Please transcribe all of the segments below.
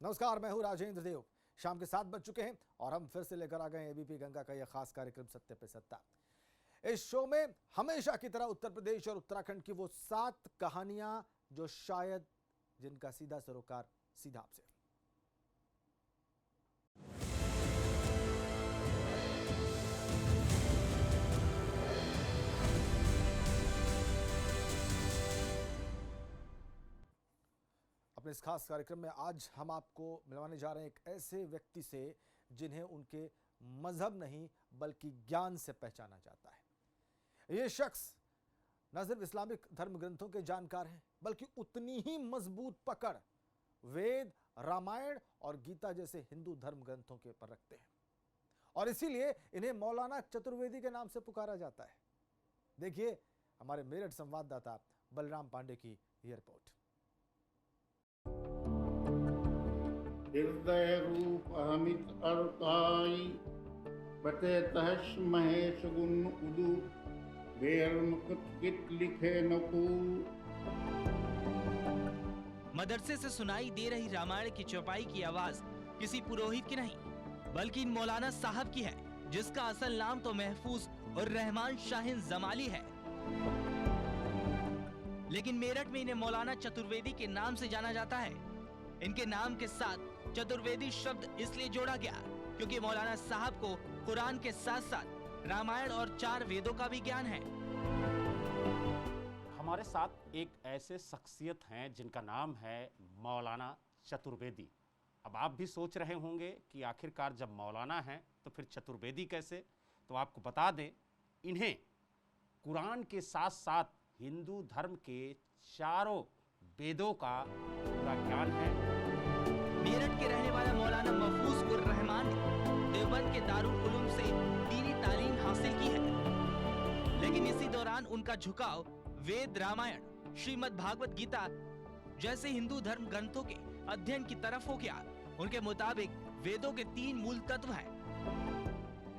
नमस्कार, मैं हूं राजेंद्र देव। शाम के 7 बज चुके हैं और हम फिर से लेकर आ गए एबीपी गंगा का यह खास कार्यक्रम सत्य पे सत्ता। इस शो में हमेशा की तरह उत्तर प्रदेश और उत्तराखंड की वो 7 कहानियां जो शायद जिनका सीधा सरोकार सीधा आपसे। अपने इस खास कार्यक्रम में आज हम आपको मिलवाने जा रहे हैं एक ऐसे व्यक्ति से जिन्हें उनके मजहब नहीं बल्कि ज्ञान से पहचाना जाता है। ये शख्स न सिर्फ इस्लामिक धर्म ग्रंथों के जानकार हैं बल्कि उतनी ही मजबूत पकड़ वेद, रामायण और गीता जैसे हिंदू धर्म ग्रंथों के ऊपर रखते हैं और इसीलिए इन्हें मौलाना चतुर्वेदी के नाम से पुकारा जाता है। देखिए हमारे मेरठ संवाददाता बलराम पांडे की यह रिपोर्ट। हृदय रूप अहमित अरकाई बते तहस महेश गुण उदू बेर मुकुट कित लिखे नकूल। मदरसे से सुनाई दे रही रामायण की चौपाई की आवाज किसी पुरोहित की नहीं बल्कि इन मौलाना साहब की है, जिसका असल नाम तो महफूज और रहमान शाहीन जमाली है, लेकिन मेरठ में इन्हें मौलाना चतुर्वेदी के नाम से जाना जाता है। इनके नाम के साथ चतुर्वेदी शब्द इसलिए जोड़ा गया क्योंकि मौलाना साहब को कुरान के साथ साथ रामायण और 4 वेदों का भी ज्ञान है। हमारे साथ एक ऐसे शख्सियत हैं जिनका नाम है मौलाना चतुर्वेदी। अब आप भी सोच रहे होंगे कि आखिरकार जब मौलाना हैं तो फिर चतुर्वेदी कैसे? तो आपको बता दें, इन्हें कुरान के साथ साथ हिंदू धर्म के 4 वेदों का पूरा ज्ञान है। मेरठ के रहने वाला मौलाना महफूज उर रहमान ने देवबंद के दारुल उलूम से दीनी तालीम हासिल की है, लेकिन इसी दौरान उनका झुकाव वेद, रामायण, श्रीमद् भागवत गीता जैसे हिंदू धर्म ग्रंथों के अध्ययन की तरफ हो गया। उनके मुताबिक वेदों के 3 मूल तत्व हैं: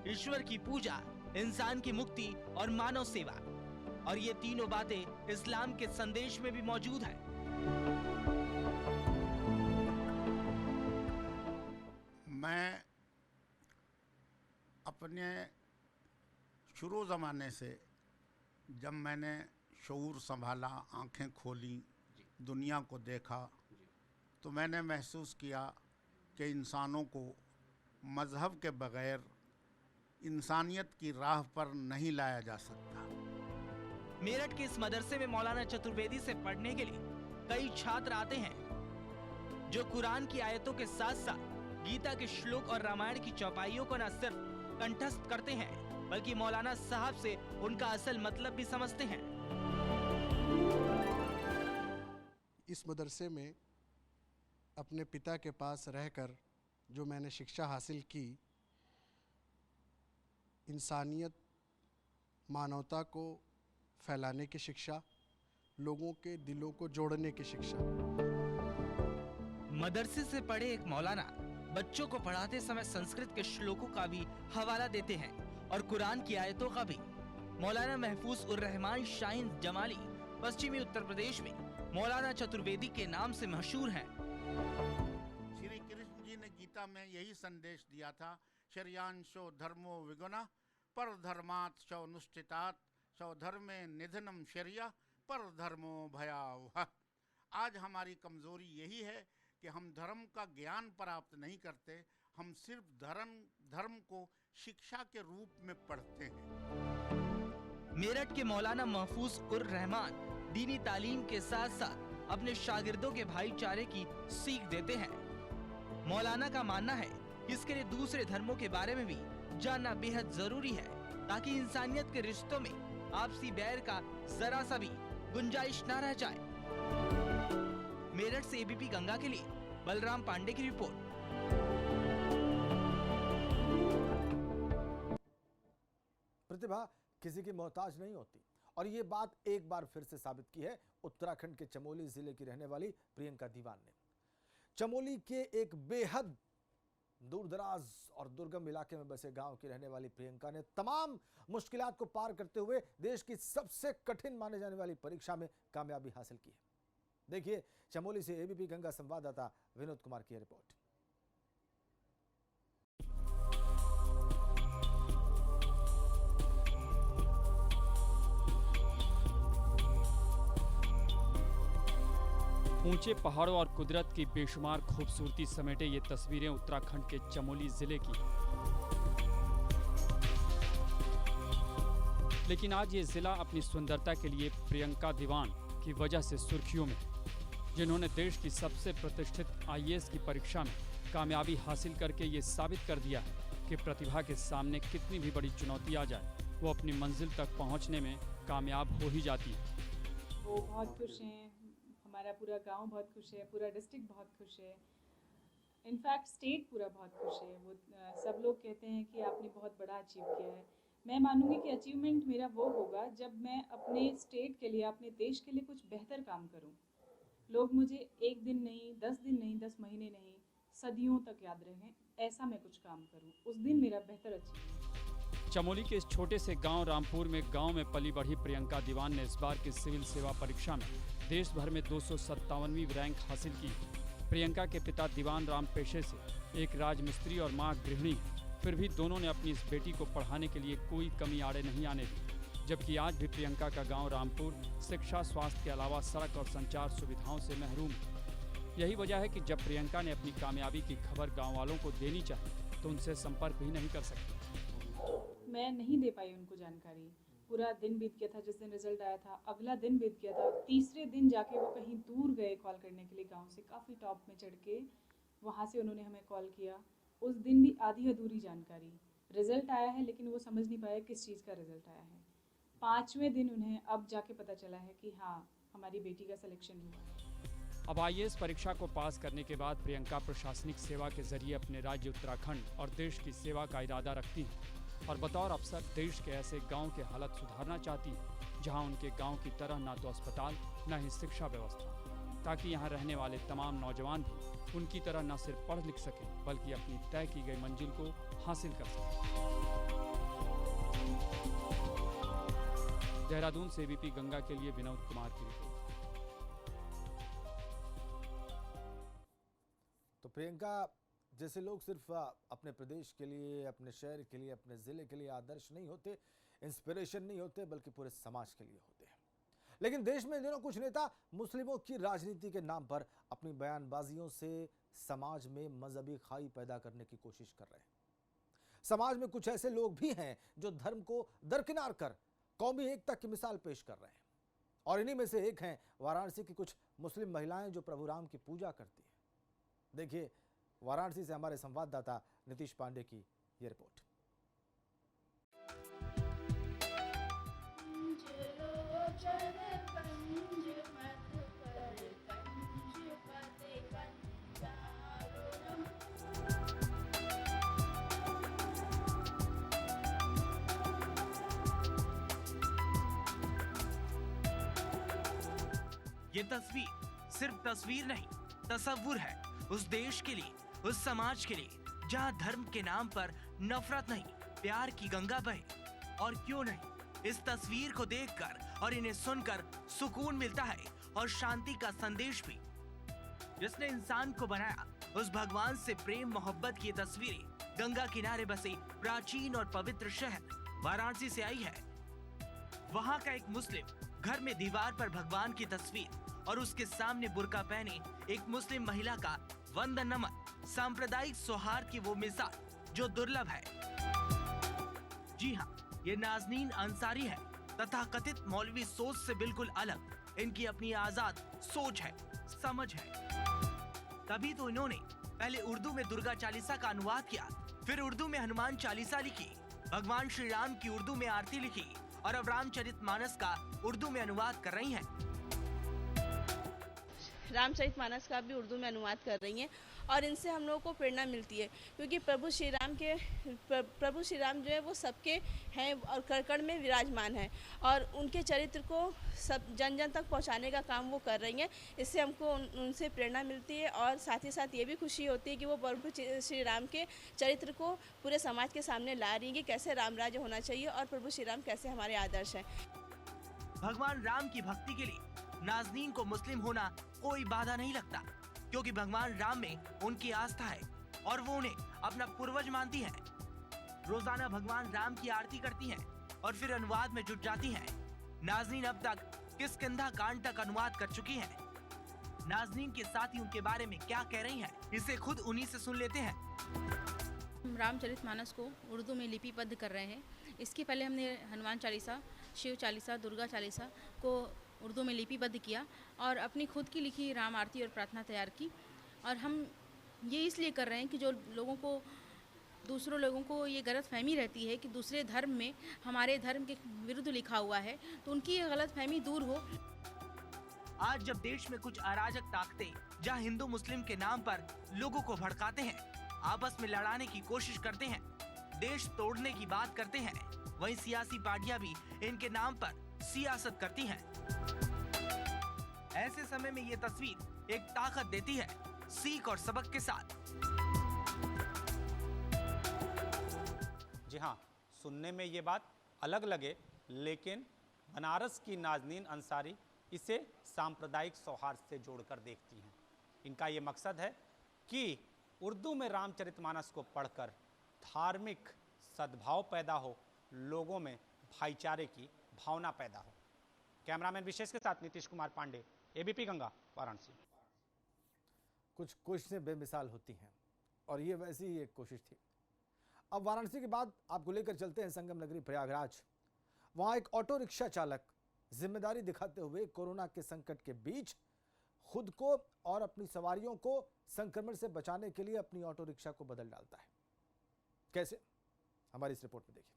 ईश्वर की पूजा, इंसान की मुक्ति और मानव सेवा, और ये तीनों बातें इस्लाम के संदेश में भी मौजूद है। मैं अपने शुरू ज़माने से जब मैंने शऊर संभाला, आंखें खोली, दुनिया को देखा, तो मैंने महसूस किया कि इंसानों को मज़हब के बग़ैर इंसानियत की राह पर नहीं लाया जा सकता। मेरठ के इस मदरसे में मौलाना चतुर्वेदी से पढ़ने के लिए कई छात्र आते हैं जो कुरान की आयतों के साथ साथ गीता के श्लोक और रामायण की चौपाइयों को न सिर्फ कंठस्थ करते हैं बल्कि मौलाना साहब से उनका असल मतलब भी समझते हैं। इस मदरसे में अपने पिता के पास रहकर जो मैंने शिक्षा हासिल की, इंसानियत, मानवता को फैलाने की शिक्षा, लोगों के दिलों को जोड़ने की शिक्षा। मदरसे से पढ़े एक मौलाना बच्चों को पढ़ाते समय संस्कृत के श्लोकों का भी हवाला देते हैं और कुरान की आयतों का भी। मौलाना महफूज उर रहमान शाहीन जमाली पश्चिमी उत्तर प्रदेश में मौलाना चतुर्वेदी के नाम से मशहूर हैं। श्री कृष्ण जी ने गीता में यही संदेश दिया था, शर्यांशो धर्मो विगुणः पर धर्मात् शौनुष्ठितात् स्वधर्मे निधनम शर्या पर धर्मो भयावह। आज हमारी कमजोरी यही है कि हम धर्म का ज्ञान प्राप्त नहीं करते, हम सिर्फ धर्म को शिक्षा के रूप में पढ़ते हैं। मेरठ के मौलाना महफूज उर रहमान दीनी तालीम के साथ साथ अपने शागिर्दों के भाईचारे की सीख देते हैं। मौलाना का मानना है कि इसके लिए दूसरे धर्मों के बारे में भी जानना बेहद जरूरी है ताकि इंसानियत के रिश्तों में आपसी बैर का जरा सा भी गुंजाइश न रह जाए। मेरठ से एबीपी गंगा के लिए बलराम पांडे की रिपोर्ट। प्रतिभा किसी की मोहताज नहीं होती और ये बात एक बार फिर से साबित की है उत्तराखंड के चमोली जिले की रहने वाली प्रियंका दीवान ने। चमोली के एक बेहद दूरदराज और दुर्गम इलाके में बसे गांव की रहने वाली प्रियंका ने तमाम मुश्किलात को पार करते हुए देश की सबसे कठिन माने जाने वाली परीक्षा में कामयाबी हासिल की है। देखिए चमोली से एबीपी गंगा संवाददाता विनोद कुमार की रिपोर्ट। ऊंचे पहाड़ों और कुदरत की बेशुमार खूबसूरती समेटे ये तस्वीरें उत्तराखंड के चमोली जिले की। लेकिन आज ये जिला अपनी सुंदरता के लिए प्रियंका दीवान की वजह से सुर्खियों में, जिन्होंने देश की सबसे प्रतिष्ठित आईएएस की परीक्षा में कामयाबी हासिल करके ये साबित कर दिया है कि प्रतिभा के सामने कितनी भी बड़ी चुनौती आ जाए, वो अपनी मंजिल तक पहुंचने में कामयाब हो ही जाती है। वो बहुत खुश हैं, हमारा पूरा गांव बहुत खुश है, पूरा डिस्ट्रिक्ट बहुत खुश है, इनफैक्ट स्टेट पूरा बहुत खुश है। वो सब लोग कहते हैं कि आपने बहुत बड़ा अचीव किया है। मैं मानूंगी कि अचीवमेंट मेरा वो होगा जब मैं अपने स्टेट के लिए, अपने देश के लिए कुछ बेहतर काम करूं। लोग मुझे एक दिन नहीं, 10 दिन नहीं, 10 महीने नहीं, सदियों तक याद रहें, ऐसा मैं कुछ काम करूं, उस दिन मेरा बेहतर अचीवमेंट। चमोली के इस छोटे से गांव रामपुर में गांव में पली बढ़ी प्रियंका दीवान ने इस बार की सिविल सेवा परीक्षा में देश भर में 257वीं रैंक हासिल की। प्रियंका के पिता दीवान राम पेशे से एक राजमिस्त्री और मां गृहिणी है, फिर भी दोनों ने अपनी इस बेटी को पढ़ाने के लिए कोई कमी आड़े नहीं आने दी। जबकि आज भी प्रियंका का गांव रामपुर शिक्षा, स्वास्थ्य के अलावा सड़क और संचार सुविधाओं से महरूम है। यही वजह है कि जब प्रियंका ने अपनी कामयाबी की खबर गाँव वालों को देनी चाहिए तो उनसे संपर्क भी नहीं कर सकती। मैं नहीं दे पाई उनको जानकारी। पूरा दिन बीत गया था जिस दिन रिजल्ट आया था, अगला दिन बीत गया था, तीसरे दिन जाके वो कहीं दूर गए कॉल करने के लिए, गांव से काफ़ी टॉप में चढ़ के वहाँ से उन्होंने हमें कॉल किया। उस दिन भी आधी अधूरी जानकारी, रिजल्ट आया है लेकिन वो समझ नहीं पाए किस चीज़ का रिजल्ट आया है। 5वें दिन उन्हें अब जाके पता चला है कि हाँ, हमारी बेटी का सिलेक्शन हुआ है। अब आईएएस परीक्षा को पास करने के बाद प्रियंका प्रशासनिक सेवा के जरिए अपने राज्य उत्तराखंड और देश की सेवा का इरादा रखती है और बतौर अफसर देश के ऐसे गांव के हालत सुधारना चाहती है जहां उनके गांव की तरह ना तो अस्पताल न ही शिक्षा व्यवस्था, ताकि यहां रहने वाले तमाम नौजवान भी उनकी तरह न सिर्फ पढ़ लिख सकें बल्कि अपनी तय की गई मंजिल को हासिल कर सकें। देहरादून से एबीपी गंगा के लिए विनोद कुमार की रिपोर्ट। तो प्रियंका जैसे लोग सिर्फ अपने प्रदेश के लिए, अपने शहर के लिए, अपने ज़िले के लिए आदर्श नहीं होते, इंस्पिरेशन नहीं होते, बल्कि पूरे समाज के लिए होते हैं। लेकिन देश में इन दिनों कुछ नेता मुस्लिमों की राजनीति के नाम पर अपनी बयानबाजियों से समाज में मजहबी खाई पैदा करने की कोशिश कर रहे हैं। समाज में कुछ ऐसे लोग भी हैं जो धर्म को दरकिनार कर कौमी एकता की मिसाल पेश कर रहे हैं, और इन्हीं में से एक हैं वाराणसी की कुछ मुस्लिम महिलाएं जो प्रभु राम की पूजा करती हैं। देखिए वाराणसी से हमारे संवाददाता नीतीश पांडे की ये रिपोर्ट। ये तस्वीर सिर्फ तस्वीर नहीं, तसव्वुर है उस देश के लिए, उस समाज के लिए जहां धर्म के नाम पर नफरत नहीं, प्यार की गंगा बहे। और क्यों नहीं, इस तस्वीर को देखकर और इन्हें सुनकर सुकून मिलता है और शांति का संदेश भी। जिसने इंसान को बनाया उस भगवान से प्रेम मोहब्बत की तस्वीरें गंगा किनारे बसे प्राचीन और पवित्र शहर वाराणसी से आई है। वहाँ का एक मुस्लिम घर में दीवार पर भगवान की तस्वीर और उसके सामने बुर्का पहने एक मुस्लिम महिला का वंदन नमन, सांप्रदायिक सौहार्द की वो मिसाल जो दुर्लभ है। जी हाँ, ये नाजनीन अंसारी है, तथाकथित मौलवी सोच से बिल्कुल अलग इनकी अपनी आजाद सोच है, समझ है। तभी तो इन्होंने पहले उर्दू में दुर्गा चालीसा का अनुवाद किया, फिर उर्दू में हनुमान चालीसा लिखी, भगवान श्री राम की उर्दू में आरती लिखी और अब रामचरितमानस का उर्दू में अनुवाद कर रही हैं। रामचरितमानस का भी उर्दू में अनुवाद कर रही हैं और इनसे हम लोगों को प्रेरणा मिलती है, क्योंकि प्रभु श्री राम जो है वो सबके हैं और कण में विराजमान है और उनके चरित्र को सब जन जन तक पहुंचाने का काम वो कर रही हैं। इससे हमको उनसे प्रेरणा मिलती है और साथ ही साथ ये भी खुशी होती है कि वो प्रभु श्री राम के चरित्र को पूरे समाज के सामने ला रही हैं कि कैसे राम राज्य होना चाहिए और प्रभु श्री राम कैसे हमारे आदर्श हैं। भगवान राम की भक्ति के लिए नाज़नीन को मुस्लिम होना कोई बाधा नहीं लगता, क्योंकि भगवान राम में उनकी आस्था है और वो उन्हें अपना पूर्वज मानती हैं। रोजाना भगवान राम की आरती करती हैं और फिर अनुवाद में जुट जाती हैं। नाज़नीन अब तक किष्किंधा कांड तक अनुवाद कर चुकी हैं। नाज़नीन के साथी उनके बारे में क्या कह रही हैं, इसे खुद उन्हीं से सुन लेते हैं। रामचरितमानस को उर्दू में लिपिबद्ध कर रहे हैं। इसके पहले हमने हनुमान चालीसा, शिव चालीसा, दुर्गा चालीसा को उर्दू में लिपिबद्ध किया और अपनी खुद की लिखी राम आरती और प्रार्थना तैयार की। और हम ये इसलिए कर रहे हैं कि जो दूसरों लोगों को ये गलतफहमी रहती है कि दूसरे धर्म में हमारे धर्म के विरुद्ध लिखा हुआ है, तो उनकी ये गलतफहमी दूर हो। आज जब देश में कुछ अराजक ताकतें जहां हिंदू मुस्लिम के नाम पर लोगों को भड़काते हैं, आपस में लड़ाने की कोशिश करते हैं, देश तोड़ने की बात करते हैं, वहीं सियासी पार्टियां भी इनके नाम पर सियासत करती हैं। ऐसे समय में ये तस्वीर एक ताकत देती है, सीख और सबक के साथ। जी हाँ, सुनने में ये बात अलग लगे, लेकिन बनारस की नाज़नीन अंसारी इसे सांप्रदायिक सौहार्द से जोड़कर देखती हैं। इनका ये मकसद है कि उर्दू में रामचरितमानस को पढ़कर धार्मिक सद्भाव पैदा हो, लोगों में भाईचारे की भावना पैदा हो। कैमरामैन विशेष के साथ नीतीश कुमार पांडे, एबीपी गंगा, वाराणसी। कुछ कोशिशें बेमिसाल होती हैं और ये वैसी ही एक कोशिश थी। अब वाराणसी के बाद आपको लेकर चलते हैं संगम नगरी प्रयागराज। वहां एक ऑटो रिक्शा चालक जिम्मेदारी दिखाते हुए कोरोना के संकट के बीच खुद को और अपनी सवारियों को संक्रमण से बचाने के लिए अपनी ऑटो रिक्शा को बदल डालता है। कैसे, हमारी इस रिपोर्ट में देखिए।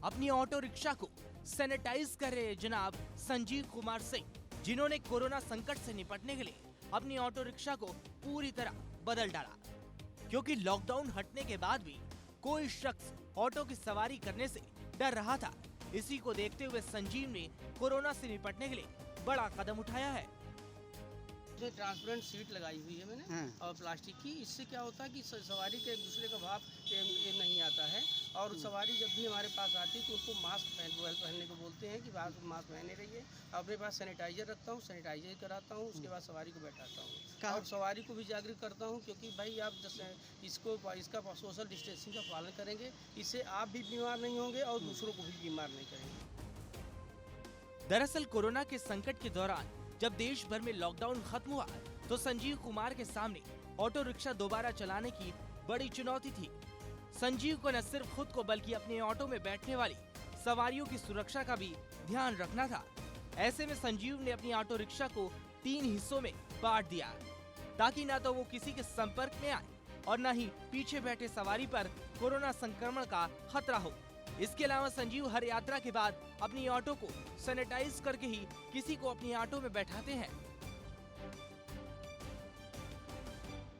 अपनी ऑटो रिक्शा को सैनिटाइज कर रहे जनाब संजीव कुमार सिंह, जिन्होंने कोरोना संकट से निपटने के लिए अपनी ऑटो रिक्शा को पूरी तरह बदल डाला, क्योंकि लॉकडाउन हटने के बाद भी कोई शख्स ऑटो की सवारी करने से डर रहा था। इसी को देखते हुए संजीव ने कोरोना से निपटने के लिए बड़ा कदम उठाया है। इसमें ट्रांसपेरेंट सीट लगाई हुई है मैंने और प्लास्टिक की। इससे क्या होता है कि सवारी के एक दूसरे का भाव ये नहीं आता है। और सवारी जब भी हमारे पास आती है तो उनको मास्क पहनने को बोलते हैं कि मास्क पहने रहिए। अपने पास सैनिटाइजर रखता हूँ, सैनिटाइजर कराता हूँ, उसके बाद सवारी को बैठाता हूँ और सवारी को भी जागरूक करता हूँ, क्योंकि भाई आप इसका सोशल डिस्टेंसिंग का पालन करेंगे, इससे आप भी बीमार नहीं होंगे और दूसरों को भी बीमार नहीं करेंगे। दरअसल कोरोना के संकट के दौरान जब देश भर में लॉकडाउन खत्म हुआ तो संजीव कुमार के सामने ऑटो रिक्शा दोबारा चलाने की बड़ी चुनौती थी। संजीव को न सिर्फ खुद को बल्कि अपने ऑटो में बैठने वाली सवारियों की सुरक्षा का भी ध्यान रखना था। ऐसे में संजीव ने अपनी ऑटो रिक्शा को 3 हिस्सों में बांट दिया, ताकि न तो वो किसी के संपर्क में आए और न ही पीछे बैठे सवारी पर कोरोना संक्रमण का खतरा हो। इसके अलावा संजीव हर यात्रा के बाद अपनी ऑटो को सैनिटाइज करके ही किसी को अपनी ऑटो में बैठाते हैं।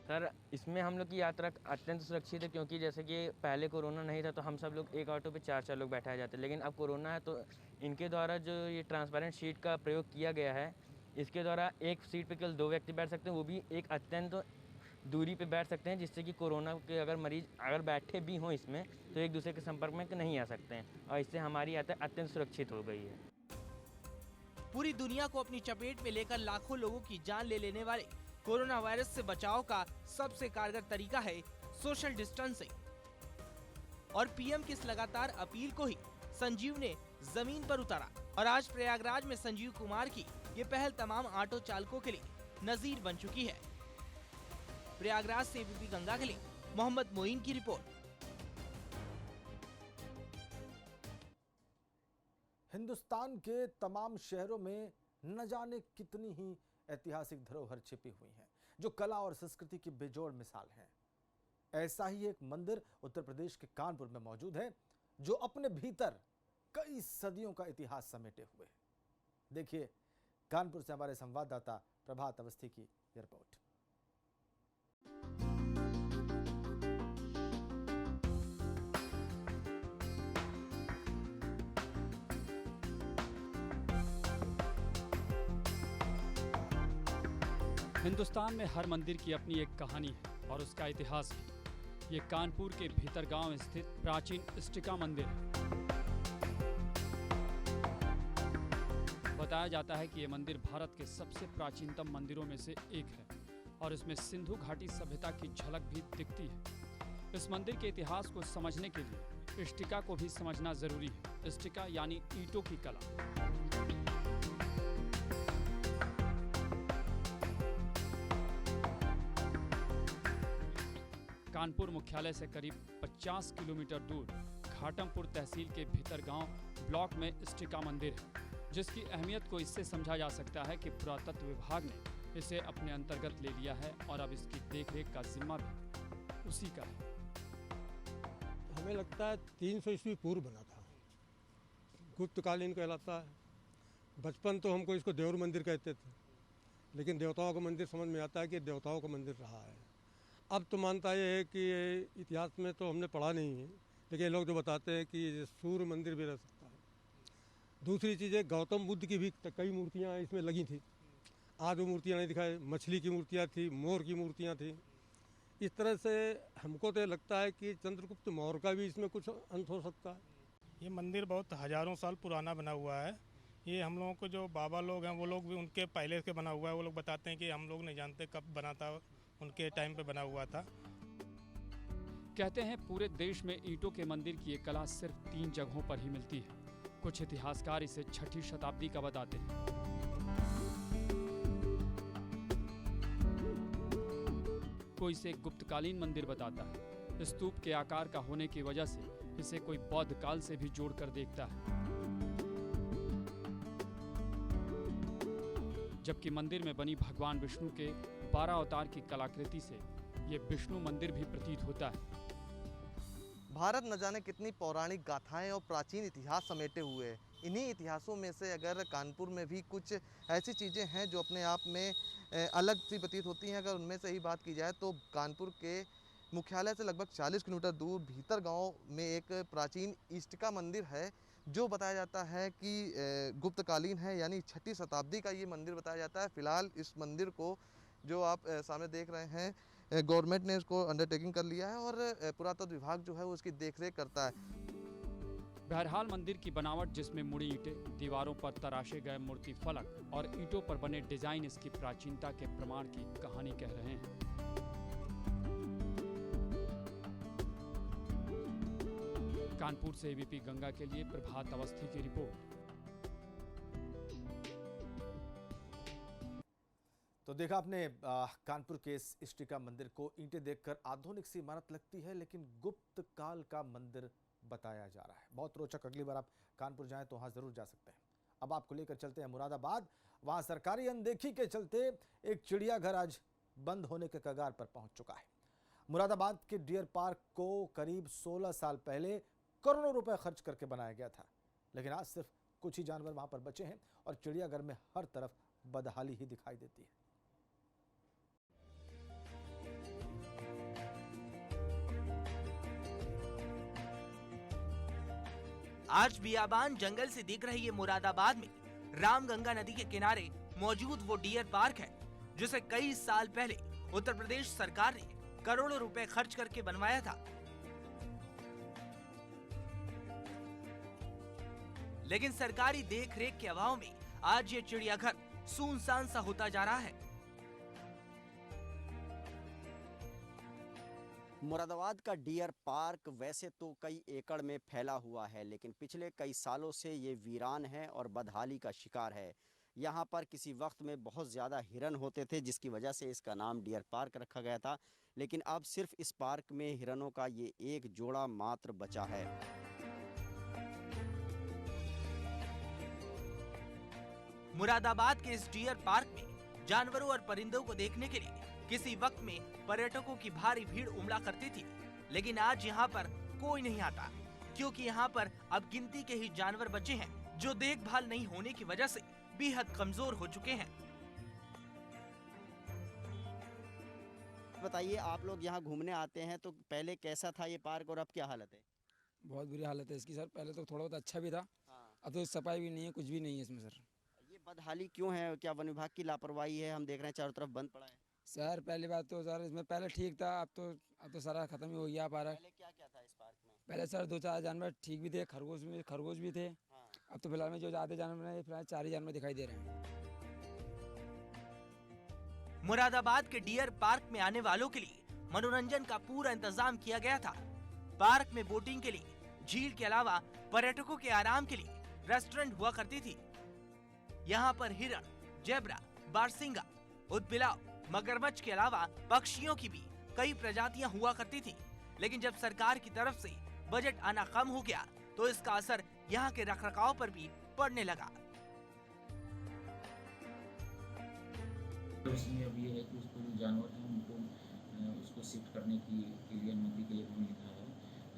सर, इसमें हम लोग की यात्रा अत्यंत सुरक्षित है, क्योंकि जैसे कि पहले कोरोना नहीं था तो हम सब लोग एक ऑटो पे 4 लोग बैठाए जाते, लेकिन अब कोरोना है तो इनके द्वारा जो ये ट्रांसपेरेंट शीट का प्रयोग किया गया है, इसके द्वारा एक सीट पे केवल 2 व्यक्ति बैठ सकते हैं, वो भी एक अत्यंत दूरी पे बैठ सकते हैं, जिससे कि कोरोना के अगर मरीज अगर बैठे भी हों इसमें तो एक दूसरे के संपर्क में नहीं आ सकते हैं और इससे हमारी यात्रा अत्यंत सुरक्षित हो गई है। पूरी दुनिया को अपनी चपेट में लेकर लाखों लोगों की जान ले लेने वाले कोरोना वायरस से बचाव का सबसे कारगर तरीका है सोशल डिस्टेंसिंग। और पीएम की इस लगातार अपील को ही संजीव ने जमीन पर उतारा और आज प्रयागराज में संजीव कुमार की ये पहल तमाम ऑटो चालकों के लिए नजीर बन चुकी है। प्रयागराज से एबीपी गंगा के लिए मोहम्मद मोइन की रिपोर्ट। हिंदुस्तान के तमाम शहरों में न जाने कितनी ही ऐतिहासिक धरोहर छिपी हुई हैं, जो कला और संस्कृति की बेजोड़ मिसाल हैं। ऐसा ही एक मंदिर उत्तर प्रदेश के कानपुर में मौजूद है, जो अपने भीतर कई सदियों का इतिहास समेटे हुए है। देखिए कानपुर से हमारे संवाददाता प्रभात अवस्थी की रिपोर्ट। हिंदुस्तान में हर मंदिर की अपनी एक कहानी है और उसका इतिहास भी। ये कानपुर के भीतरगांव स्थित प्राचीन इष्टिका मंदिर है। बताया जाता है कि ये मंदिर भारत के सबसे प्राचीनतम मंदिरों में से एक है और इसमें सिंधु घाटी सभ्यता की झलक भी दिखती है। इस मंदिर के इतिहास को समझने के लिए इष्टिका को भी समझना जरूरी है। इष्टिका यानी ईंटों की कला। कानपुर मुख्यालय से करीब 50 किलोमीटर दूर घाटमपुर तहसील के भीतरगांव ब्लॉक में इष्टिका मंदिर है, जिसकी अहमियत को इससे समझा जा सकता है कि पुरातत्व विभाग ने इसे अपने अंतर्गत ले लिया है और अब इसकी देखरेख का जिम्मा भी उसी का है। हमें लगता है 300 ईस्वी पूर्व बना था, गुप्तकालीन कहलाता है। बचपन तो हमको इसको देवर मंदिर कहते थे, लेकिन देवताओं का मंदिर समझ में आता है कि देवताओं का मंदिर रहा है। अब तो मानता ये है कि ये इतिहास में तो हमने पढ़ा नहीं है, लेकिन लोग जो बताते हैं कि ये सूर्य मंदिर भी रह सकता है। दूसरी चीज़ है, गौतम बुद्ध की भी कई मूर्तियाँ इसमें लगी थी। आज वो मूर्तियाँ नहीं दिखाई, मछली की मूर्तियाँ थी, मोर की मूर्तियाँ थी। इस तरह से हमको तो लगता है कि चंद्रगुप्त मौर्य का भी इसमें कुछ अंत हो सकता है। ये मंदिर बहुत हजारों साल पुराना बना हुआ है। ये हम लोगों को जो बाबा लोग हैं वो लोग भी उनके पहले के बना हुआ है। वो लोग बताते हैं कि हम लोग नहीं जानते कब बना था, उनके टाइम पे बना हुआ था। कहते हैं पूरे देश में ईंटों के मंदिर की ये कला सिर्फ 3 जगहों पर ही मिलती है। कुछ इतिहासकार इसे 6ठी शताब्दी का बताते हैं। कोई इसे गुप्तकालीन मंदिर बताता है। स्तूप के आकार का होने की वजह से इसे कोई बौद्ध काल से भी जोड़कर देखता है। जबकि मंदिर में बनी भगवान विष्णु के 12 अवतार की कलाकृति से ये विष्णु मंदिर भी प्रतीत होता है। भारत न जाने कितनी पौराणिक गाथाएं और प्राचीन इतिहास समेटे हुए हैं। इन्हीं इतिहासों में से अगर कानपुर में भी कुछ ऐसी चीज़ें हैं जो अपने आप में अलग सी प्रतीत होती हैं, अगर उनमें से ही बात की जाए तो कानपुर के मुख्यालय से लगभग 40 किलोमीटर दूर भीतर गांव में एक प्राचीन इष्टिका मंदिर है, जो बताया जाता है कि गुप्तकालीन है, यानी 6ठी शताब्दी का ये मंदिर बताया जाता है। फिलहाल इस मंदिर को जो आप सामने देख रहे हैं, गवर्नमेंट ने इसको अंडरटेकिंग कर लिया है और पुरातत्व विभाग जो है वो उसकी देखरेख करता है। बहरहाल मंदिर की बनावट, जिसमें मुड़ी ईंटें, दीवारों पर तराशे गए मूर्ति फलक और ईंटों पर बने डिजाइन इसकी प्राचीनता के प्रमाण की कहानी कह रहे हैं। कानपुर से एबीपी गंगा के लिए प्रभात अवस्थी की रिपोर्ट। तो देखा आपने कानपुर के इस इष्टिका मंदिर को। ईंटें देखकर आधुनिक सी इमारत लगती है, लेकिन गुप्त काल का मंदिर बताया जा रहा है। बहुत रोचक। अगली बार आप कानपुर जाएं तो वहां जरूर जा सकते हैं। अब आपको लेकर चलते हैं मुरादाबाद। वहां सरकारी अनदेखी के चलते एक चिड़ियाघर आज बंद होने के कगार पर पहुंच चुका है। मुरादाबाद के डियर पार्क को करीब 16 साल पहले करोड़ों रुपए खर्च करके बनाया गया था, लेकिन आज सिर्फ कुछ ही जानवर वहां पर बचे हैं और चिड़ियाघर में हर तरफ बदहाली ही दिखाई देती है। आज बियाबान जंगल से दिख रही ये मुरादाबाद में रामगंगा नदी के किनारे मौजूद वो डियर पार्क है, जिसे कई साल पहले उत्तर प्रदेश सरकार ने करोड़ों रुपए खर्च करके बनवाया था। लेकिन सरकारी देखरेख के अभाव में आज ये चिड़ियाघर सुनसान सा होता जा रहा है। मुरादाबाद का डियर पार्क वैसे तो कई एकड़ में फैला हुआ है, लेकिन पिछले कई सालों से ये वीरान है और बदहाली का शिकार है। यहाँ पर किसी वक्त में बहुत ज़्यादा हिरन होते थे, जिसकी वजह से इसका नाम डियर पार्क रखा गया था, लेकिन अब सिर्फ इस पार्क में हिरनों का ये एक जोड़ा मात्र बचा है। मुरादाबाद के इस डियर पार्क में जानवरों और परिंदों को देखने के लिए किसी वक्त में पर्यटकों की भारी भीड़ उमड़ा करती थी, लेकिन आज यहाँ पर कोई नहीं आता, क्योंकि यहाँ पर अब गिनती के ही जानवर बचे हैं जो देखभाल नहीं होने की वजह से बेहद कमजोर हो चुके हैं। बताइए, आप लोग यहाँ घूमने आते हैं तो पहले कैसा था ये पार्क और अब क्या हालत है? बहुत बुरी हालत है इसकी सर। पहले तो थोड़ा बहुत अच्छा भी था, अब तो सफाई भी नहीं है, कुछ भी नहीं है इसमें सर। ये बदहाली क्यों है? क्या वन विभाग की लापरवाही है? हम देख रहे हैं चारों तरफ बंद पड़ा है। सर पहली बात तो सर इसमें पहले ठीक था, अब तो सारा खत्म ही हो गया पार्क। पहले क्या क्या था इस पार्क में? पहले सर 2-4 जानवर ठीक भी थे, खरगोश भी थे। अब तो फिलहाल में जो ज़्यादा जानवर हैं, फिलहाल 4 ही जानवर दिखाई दे रहे हैं। मुरादाबाद के डियर पार्क में आने वालों के लिए मनोरंजन का पूरा इंतजाम किया गया था। पार्क में बोटिंग के लिए, झील के अलावा पर्यटकों के आराम के लिए रेस्टोरेंट हुआ करती थी। यहाँ पर हिरण, जेब्रा, बारसिंगा, ऊदबिलाव, मगरमच्छ के अलावा पक्षियों की भी कई प्रजातियां हुआ करती थी। लेकिन जब सरकार की तरफ से बजट आना कम हो गया तो इसका असर यहाँ के रखरखाव पर भी पड़ने लगा। उसमें अब ये है कि उसको जो जानवर हैं उनको उसको शिफ्ट करने के लिए अनुमति के लिए फॉर्म लिखा है।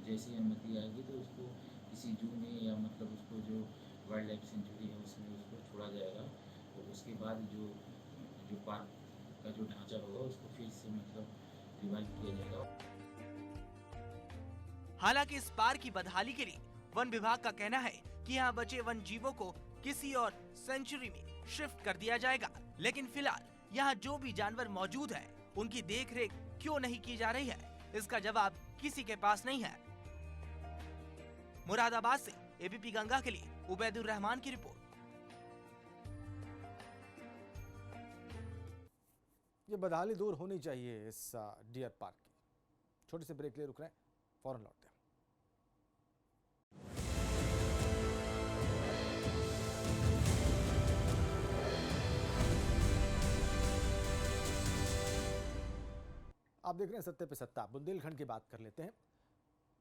जैसे ही अनुमति आएगी तो उसको किसी जू में या मतलब उसको जो वाइल्ड लाइफ सेंचुरी है उसमें उसको छोड़ा जाएगा। और उसके बाद जो पार्क का जो ढांचा होगा उसको फिर से मतलब रिवाइव किया जाएगा। हालांकि इस पार्क की बदहाली के लिए वन विभाग का कहना है कि यहाँ बचे वन जीवों को किसी और सेंचुरी में शिफ्ट कर दिया जाएगा। लेकिन फिलहाल यहाँ जो भी जानवर मौजूद है उनकी देखरेख क्यों नहीं की जा रही है, इसका जवाब किसी के पास नहीं है। मुरादाबाद से एबीपी गंगा के लिए उबैदुर रहमान की रिपोर्ट। ये बदहाली दूर होनी चाहिए इस डियर पार्क की। छोटे से ब्रेक ले रुक रहे हैं, फौरन लौटते हैं। आप देख रहे हैं सत्ते पे सत्ता। बुंदेलखंड की बात कर लेते हैं।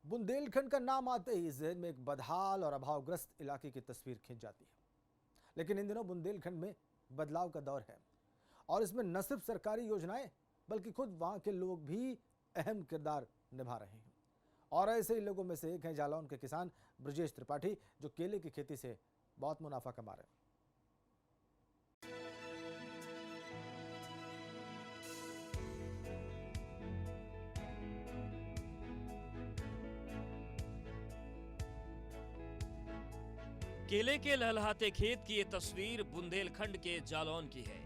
बुंदेलखंड का नाम आते ही जहन में एक बदहाल और अभावग्रस्त इलाके की तस्वीर खिंच जाती है। लेकिन इन दिनों बुंदेलखंड में बदलाव का दौर है और इसमें न सिर्फ सरकारी योजनाएं बल्कि खुद वहां के लोग भी अहम किरदार निभा रहे हैं। और ऐसे ही लोगों में से एक हैं जालौन के किसान ब्रजेश त्रिपाठी, जो केले की खेती से बहुत मुनाफा कमा रहे हैं। केले के लहलहाते खेत की ये तस्वीर बुंदेलखंड के जालौन की है।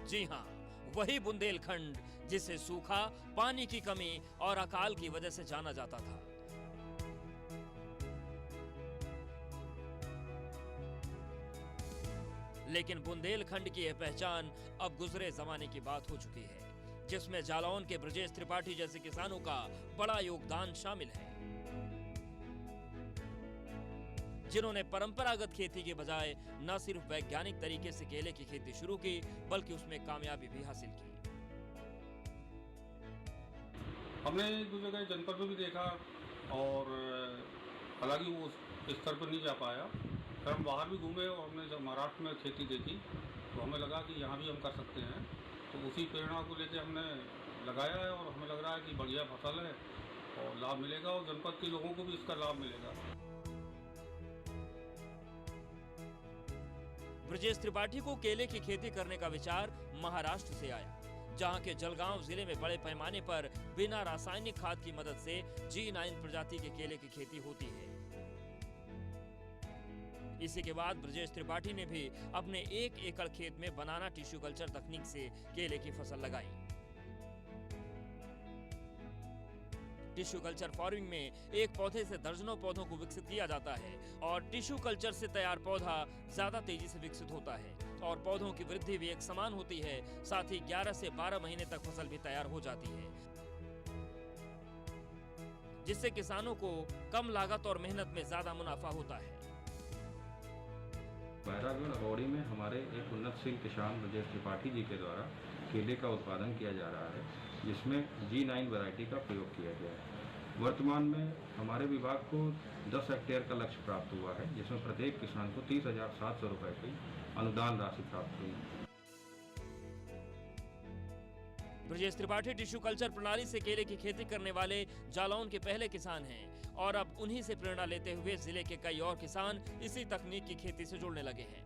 जी हां, वही बुंदेलखंड जिसे सूखा, पानी की कमी और अकाल की वजह से जाना जाता था। लेकिन बुंदेलखंड की यह पहचान अब गुजरे जमाने की बात हो चुकी है, जिसमें जालौन के ब्रजेश त्रिपाठी जैसे किसानों का बड़ा योगदान शामिल है, जिन्होंने परंपरागत खेती के बजाय न सिर्फ वैज्ञानिक तरीके से केले की खेती शुरू की बल्कि उसमें कामयाबी भी हासिल की। हमने दूसरी जगह जनपद में भी देखा और हालांकि वो इस स्तर पर नहीं जा पाया, फिर हम बाहर भी घूमे और हमने जब महाराष्ट्र में खेती देखी तो हमें लगा कि यहाँ भी हम कर सकते हैं। तो उसी प्रेरणा को लेकर हमने लगाया है और हमें लग रहा है कि बढ़िया फसल है और लाभ मिलेगा और जनपद के लोगों को भी इसका लाभ मिलेगा। ब्रजेश त्रिपाठी को केले की खेती करने का विचार महाराष्ट्र से आया, जहां के जलगांव जिले में बड़े पैमाने पर बिना रासायनिक खाद की मदद से G9 प्रजाति के केले की खेती होती है। इसी के बाद ब्रजेश त्रिपाठी ने भी अपने 1 एकड़ खेत में बनाना टिश्यू कल्चर तकनीक से केले की फसल लगाई। टिश्यू कल्चर फार्मिंग में एक पौधे से दर्जनों पौधों को विकसित किया जाता है और टिश्यू कल्चर से तैयार पौधा ज्यादा तेजी से विकसित होता है और पौधों की वृद्धि भी एक समान होती है। साथ ही 11 से 12 महीने तक फसल भी तैयार हो जाती है, जिससे किसानों को कम लागत और मेहनत में ज्यादा मुनाफा होता है। बैरागढ़ अगौड़ी में हमारे एक उन्नतशील किसान ब्रजेश त्रिपाठी जी के द्वारा केले का उत्पादन किया जा रहा है, जिसमें G9 वैरायटी का प्रयोग किया गया है। वर्तमान में हमारे विभाग को 10 हेक्टेयर का लक्ष्य प्राप्त हुआ है, जिसमें प्रत्येक किसान को 30,700 रुपये की अनुदान राशि प्राप्त हुई। ब्रजेश त्रिपाठी टिश्यू कल्चर प्रणाली से केले की खेती करने वाले जालौन के पहले किसान हैं और अब उन्हीं से प्रेरणा लेते हुए जिले के कई और किसान इसी तकनीक की खेती से जुड़ने लगे हैं।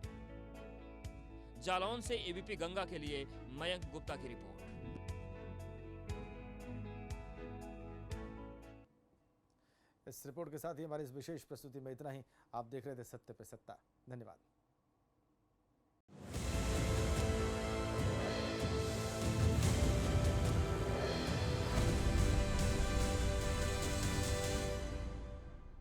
जालौन से एबीपी गंगा के लिए मयंक गुप्ता की रिपोर्ट। इस रिपोर्ट के साथ ही हमारी इस विशेष प्रस्तुति में इतना ही। आप देख रहे थे सत्य पे सत्ता। धन्यवाद।